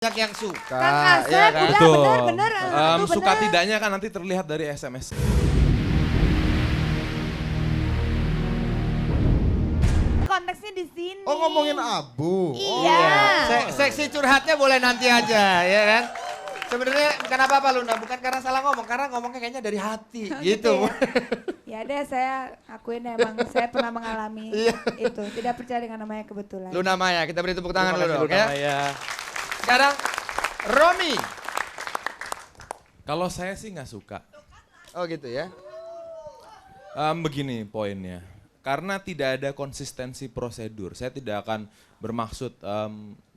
Banyak yang suka. Kang Asep, ya kan? udah Betul. bener. Aduh, Suka bener. tidaknya kan nanti terlihat dari SMS. Konteksnya di sini. Oh ngomongin abu. Iya. Seksi curhatnya boleh nanti aja, ya kan? Sebenarnya bukan apa-apa Luna, bukan karena salah ngomong, karena ngomongnya kayaknya dari hati, gitu. Ya deh, saya akuin emang saya pernah mengalami itu. Tidak percaya dengan namanya kebetulan. Luna Maya, kita beri tepuk tangan Terima dulu kasih, dong Luna ya. Maya. Sekarang Romi. Kalau saya sih nggak suka. Oh gitu ya. Begini poinnya. Karena tidak ada konsistensi prosedur. Saya tidak akan bermaksud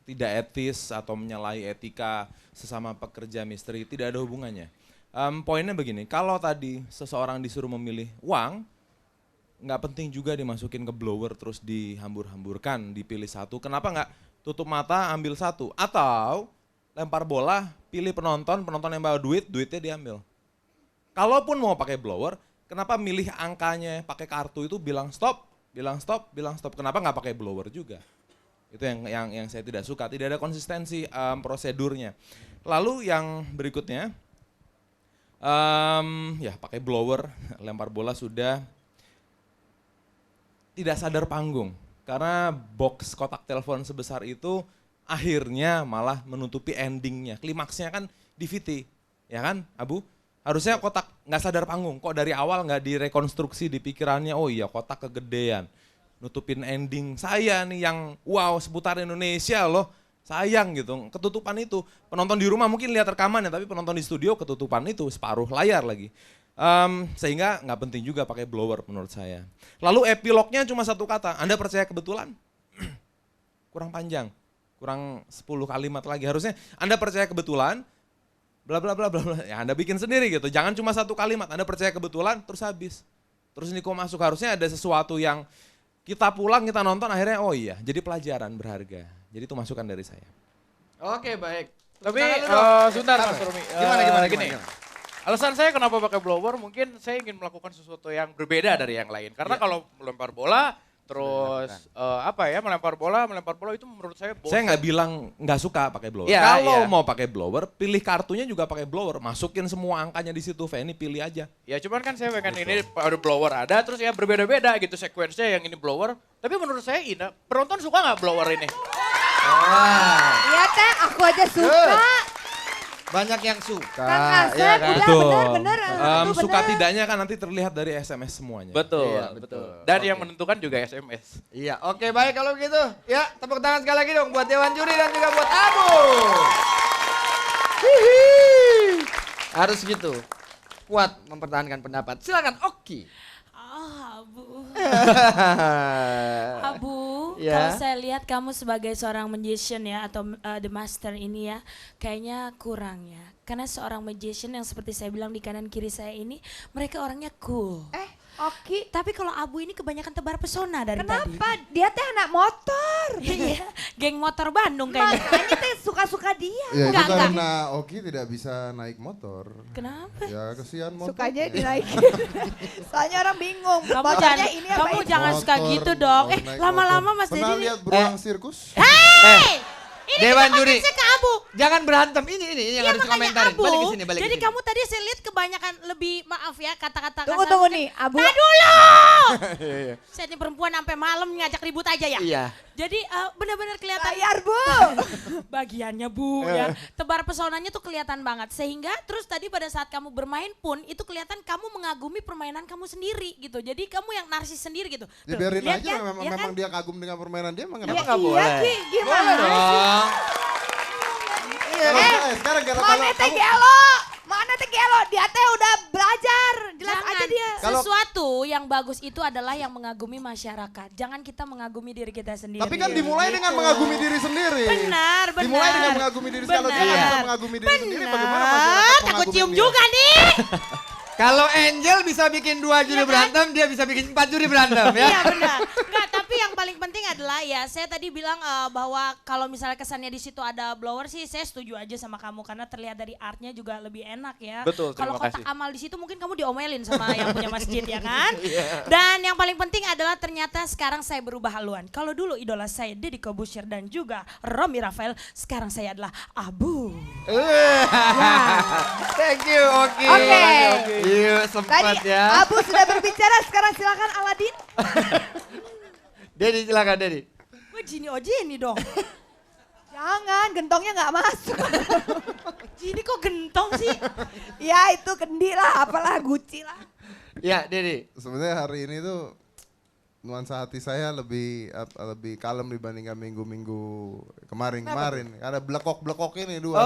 tidak etis atau menyalahi etika sesama pekerja misteri. Tidak ada hubungannya. Poinnya begini, kalau tadi seseorang disuruh memilih uang, nggak penting juga dimasukin ke blower terus dihambur-hamburkan, dipilih satu. Kenapa nggak tutup mata ambil satu? Atau lempar bola, pilih penonton yang bawa duit, duitnya diambil. Kalaupun mau pakai blower, kenapa milih angkanya pakai kartu itu bilang stop. Kenapa nggak pakai blower juga? Itu yang saya tidak suka. Tidak ada konsistensi prosedurnya. Lalu yang berikutnya, ya pakai blower, lempar bola sudah. Tidak sadar panggung. Karena box kotak telepon sebesar itu akhirnya malah menutupi endingnya. Klimaksnya kan DVD, ya kan Abu? Harusnya kotak nggak sadar panggung, kok dari awal nggak direkonstruksi di pikirannya, oh iya kotak kegedean. Nutupin ending saya nih yang wow seputar Indonesia loh, sayang gitu. Ketutupan itu, penonton di rumah mungkin lihat rekamannya, tapi penonton di studio ketutupan itu, separuh layar lagi. Sehingga nggak penting juga pakai blower menurut saya. Lalu epilognya cuma satu kata, Anda percaya kebetulan? Kurang panjang, kurang 10 kalimat lagi. Harusnya Anda percaya kebetulan, bla bla bla bla bla. Ya Anda bikin sendiri gitu. Jangan cuma satu kalimat. Anda percaya kebetulan terus habis. Terus ini kok masuk, harusnya ada sesuatu yang kita pulang, kita nonton akhirnya oh iya, jadi pelajaran berharga. Jadi itu masukan dari saya. Oke baik. Tapi Tangan lu dong. sebentar Apa? Mas Romi. Gimana? Gini. Alasan saya kenapa pakai blower, mungkin saya ingin melakukan sesuatu yang berbeda dari yang lain. Karena kalau melempar bola, terus melempar bola itu menurut saya bosan. Saya nggak bilang nggak suka pakai blower. Iya, Kalau iya. mau pakai blower, pilih kartunya juga pakai blower. Masukin semua angkanya di situ, Feni pilih aja. Ya cuman kan saya pengen ini ada blower ada, terus ya berbeda-beda gitu sekuensnya, yang ini blower. Tapi menurut saya ini, penonton suka nggak blower ini? Wah, Iya teh, aku aja suka. banyak yang suka. Kang Asep, ya kan? udah bener. Aduh, Suka bener. tidaknya kan nanti terlihat dari SMS semuanya. Betul, Iya, betul. Dan Oke. yang menentukan juga SMS. Iya, oke baik kalau begitu. Ya, tepuk tangan sekali lagi dong buat Dewan Juri dan juga buat Abu. Hihi. Harus gitu. Kuat mempertahankan pendapat. Silakan Oki. Abu, Ya. kalau saya lihat kamu sebagai seorang magician ya atau the master ini ya, kayaknya kurang ya. Karena seorang magician yang seperti saya bilang di kanan kiri saya ini, mereka orangnya cool. Oki, Tapi kalau Abu ini kebanyakan tebar pesona dari tadi. kenapa? Dia teh anak motor. Iya, geng motor Bandung kayaknya. Makanya teh suka-suka dia. Ya itu Enggak. karena Oki tidak bisa naik motor. Kenapa? Ya kesian motor. Sukanya dinaikin. Soalnya orang bingung. Kamu Bacanya jangan, ini apa kamu itu? jangan suka Motor, gitu dong. mau naik Lama-lama motor. Mas Pernah Dedi. lihat beruang sirkus? Dewan Juri. Saya ke Abu. Jangan berantem ini yang Iya harus makanya dikomentarin. Abu. Balik ke sini, balik Jadi ke sini. kamu tadi saya lihat kebanyakan lebih maaf ya kata-kata Tunggu kasar. nih, Abu. Nah dulu. Saya ini perempuan sampai malam ngajak ribut aja ya. Iya. Jadi benar-benar kelihatan Bayar, Bu. bagiannya Bu ya. Tebar pesonanya tuh kelihatan banget. Sehingga terus tadi pada saat kamu bermain pun itu kelihatan kamu mengagumi permainan kamu sendiri gitu. Jadi kamu yang narsis sendiri gitu. Tuh, Dibiarin lihat aja ya, memang, ya kan? memang dia kagum dengan permainan dia, emang Kenapa kenapa? nggak boleh? Ki, gimana? Boleh dong. Sekarang kalau Mana teh kamu gelo? Mana teh gelo? Dia teh udah belajar. Jelas Jangan. aja dia. Kalau- Sesuatu yang bagus itu adalah yang mengagumi masyarakat. Jangan kita mengagumi diri kita sendiri. tapi kan dimulai dengan Gitu. mengagumi diri sendiri. Benar. Dimulai dengan mengagumi diri sendiri. Kalau dia nggak bisa mengagumi diri sendiri, bagaimana masyarakat Takut mengagumi cium dia? juga nih. Kalau Angel bisa bikin 2 juri Iya kan? berantem, dia bisa bikin 4 juri berantem ya. Iya benar. Enggak, Tapi yang paling penting adalah ya saya tadi bilang bahwa kalau misalnya kesannya di situ ada blower sih saya setuju aja sama kamu karena terlihat dari artnya juga lebih enak ya. Betul, Kalau terima kotak kasih. amal di situ mungkin kamu diomelin sama yang punya masjid ya kan. Dan yang paling penting adalah ternyata sekarang saya berubah haluan. Kalau dulu idola saya Deddy Corbuzier dan juga Romy Rafael, sekarang saya adalah Abu. Thank you, Oki. Oke. Iya, Tadi sempat ya. Abu sudah berbicara, sekarang silakan Aladin. Dedi silakan Dedi. Wah Jini Ojini dong. Jangan, gentongnya nggak masuk. Jini kok gentong sih? Ya itu kendi lah, apalah Gucci lah. Ya, Dedi. Sebenarnya hari ini tuh nuansa hati saya lebih kalem dibandingkan minggu-minggu kemarin. Ada blekok-blekok ini dua.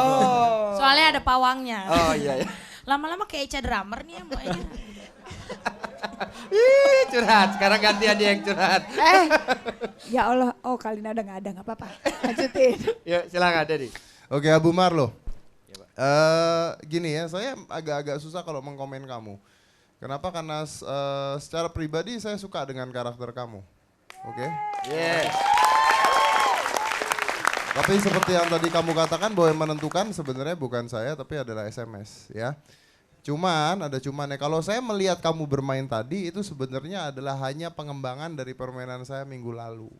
Soalnya ada pawangnya. Oh iya ya. Lama-lama kayak Ica drummer nih ya mbaknya. Ih, curhat. Sekarang gantian dia yang curhat. Ya Allah, oh Kalina udah nggak ada, nggak apa-apa. Lanjutin. Yuk, silakan Dedi. Oke, Abu Marlo. Gini ya, saya agak-agak susah kalau mengkomen kamu. Kenapa? Karena secara pribadi saya suka dengan karakter kamu. Oke? Yes. Tapi seperti yang tadi kamu katakan bahwa yang menentukan sebenarnya bukan saya tapi adalah SMS ya. Ada cumannya. Kalau saya melihat kamu bermain tadi itu sebenarnya adalah hanya pengembangan dari permainan saya minggu lalu.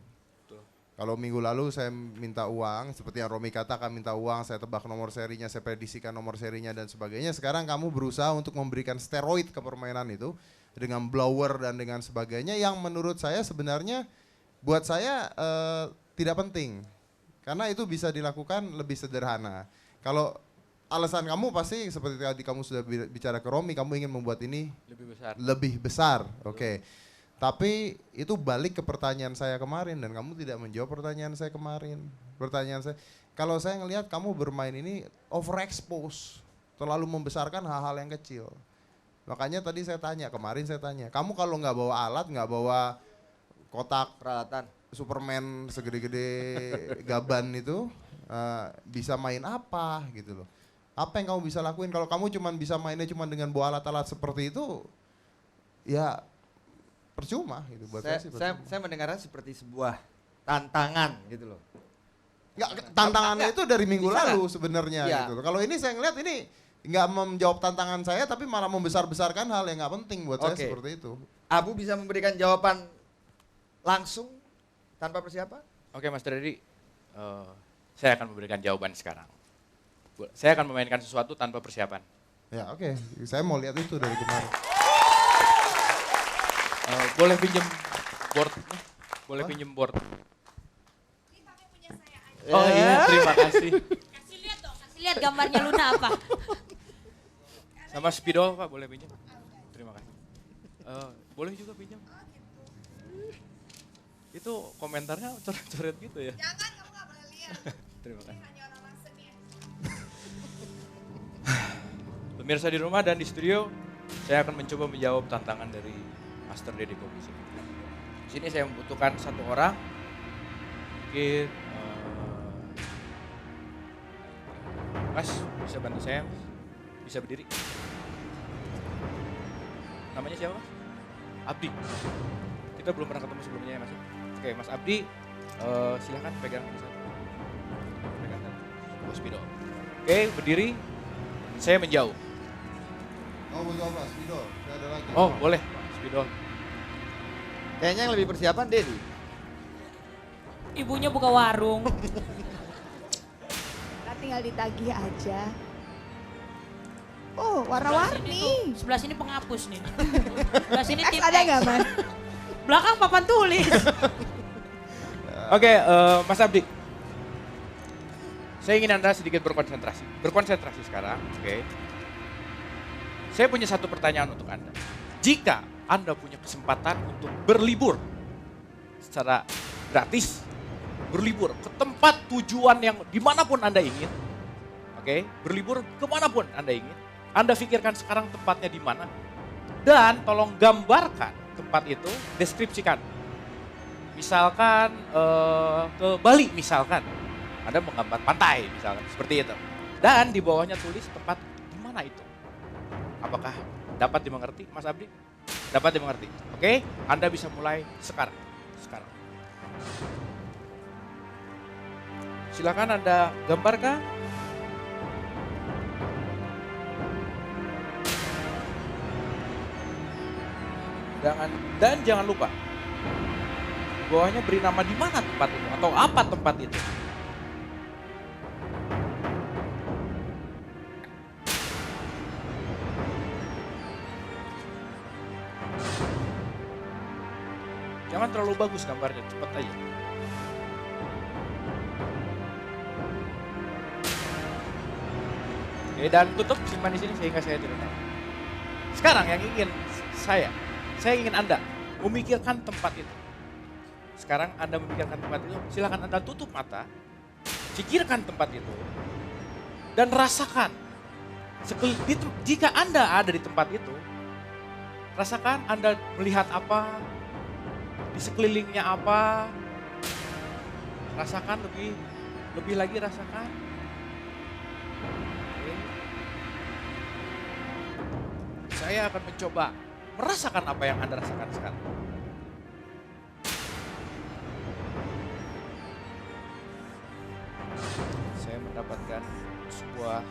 Kalau minggu lalu saya minta uang, seperti yang Romy katakan minta uang, saya tebak nomor serinya, saya prediksikan nomor serinya dan sebagainya. Sekarang kamu berusaha untuk memberikan steroid ke permainan itu dengan blower dan dengan sebagainya yang menurut saya sebenarnya buat saya tidak penting. Karena itu bisa dilakukan lebih sederhana. Kalau alasan kamu pasti seperti tadi kamu sudah bicara ke Romy, kamu ingin membuat ini lebih besar. Oke. Tapi itu balik ke pertanyaan saya kemarin dan kamu tidak menjawab pertanyaan saya kemarin. Pertanyaan saya, kalau saya ngelihat kamu bermain ini overexpose, terlalu membesarkan hal-hal yang kecil. Makanya tadi kemarin saya tanya, kamu kalau nggak bawa alat, nggak bawa kotak Peralatan. Superman segede-gede gaban itu, bisa main apa gitu loh. Apa yang kamu bisa lakuin? Kalau kamu bisa mainnya dengan bawa alat-alat seperti itu, ya percuma gitu buat saya sih percuma. Saya mendengarnya seperti sebuah tantangan gitu loh. Nggak, tantangannya itu dari minggu Bisa lalu nggak? sebenarnya Iya. gitu. Kalau ini saya ngeliat ini nggak menjawab tantangan saya tapi malah membesar-besarkan hal yang nggak penting buat saya Oke. seperti itu. Abu bisa memberikan jawaban langsung tanpa persiapan? Oke Mas Deddy, saya akan memberikan jawaban sekarang. Saya akan memainkan sesuatu tanpa persiapan. Ya oke, saya mau lihat itu dari kemarin. Boleh pinjem board? Boleh pinjem board? Oh iya, terima kasih. Kasih lihat dong, kasih lihat gambarnya Luna apa. Sama spidol Pak, boleh pinjam? Terima kasih. Boleh juga pinjam? Itu komentarnya coret-coret gitu ya? Jangan, kamu nggak boleh lihat. Terima kasih. Hanya orang seni. Pemirsa di rumah dan di studio, saya akan mencoba menjawab tantangan dari Master Deddy Corbuzier. Di sini saya membutuhkan satu orang, mungkin Mas bisa bantu saya, Mas? Bisa berdiri. Namanya siapa Mas? Abdi. Kita belum pernah ketemu sebelumnya ya Mas. Oke Mas Abdi, silakan pegang ini satu. Pegang satu. Spidol. Oke, berdiri. Saya menjauh. Oh butuh apa? Spidol? Saya ada lagi. Oh boleh, spidol. Kayaknya yang lebih persiapan Dedi. Ibunya buka warung. Nah, tinggal ditagih aja. Oh, warna-warni. Sebelah sini penghapus nih. Sebelah sini X tip ada X. nggak, Mas? Belakang papan tulis. Oke, Mas Abdi. Saya ingin Anda sedikit berkonsentrasi. Berkonsentrasi sekarang, oke. Saya punya satu pertanyaan untuk Anda. Jika Anda punya kesempatan untuk berlibur secara gratis, berlibur ke tempat tujuan yang dimanapun Anda ingin, oke, berlibur kemanapun Anda ingin, Anda pikirkan sekarang tempatnya di mana, dan tolong gambarkan tempat itu, deskripsikan. Misalkan ke Bali misalkan, Anda menggambar pantai misalkan, seperti itu. Dan di bawahnya tulis tempat di mana itu. Apakah dapat dimengerti Mas Abdi? Dapat dimengerti, oke? Anda bisa mulai sekarang. Silakan Anda gambarkan. Dan jangan lupa, di bawahnya beri nama di mana tempat itu atau apa tempat itu. Jangan terlalu bagus gambarnya, cepat aja. Oke, dan tutup, simpan di sini sehingga saya tidak tahu. Sekarang yang ingin saya ingin Anda memikirkan tempat itu. Sekarang Anda memikirkan tempat itu, silakan Anda tutup mata, pikirkan tempat itu, dan rasakan. Jika Anda ada di tempat itu, rasakan Anda melihat apa, di sekelilingnya apa, rasakan lebih lagi rasakan. Oke. Saya akan mencoba merasakan apa yang Anda rasakan sekarang. Saya mendapatkan sebuah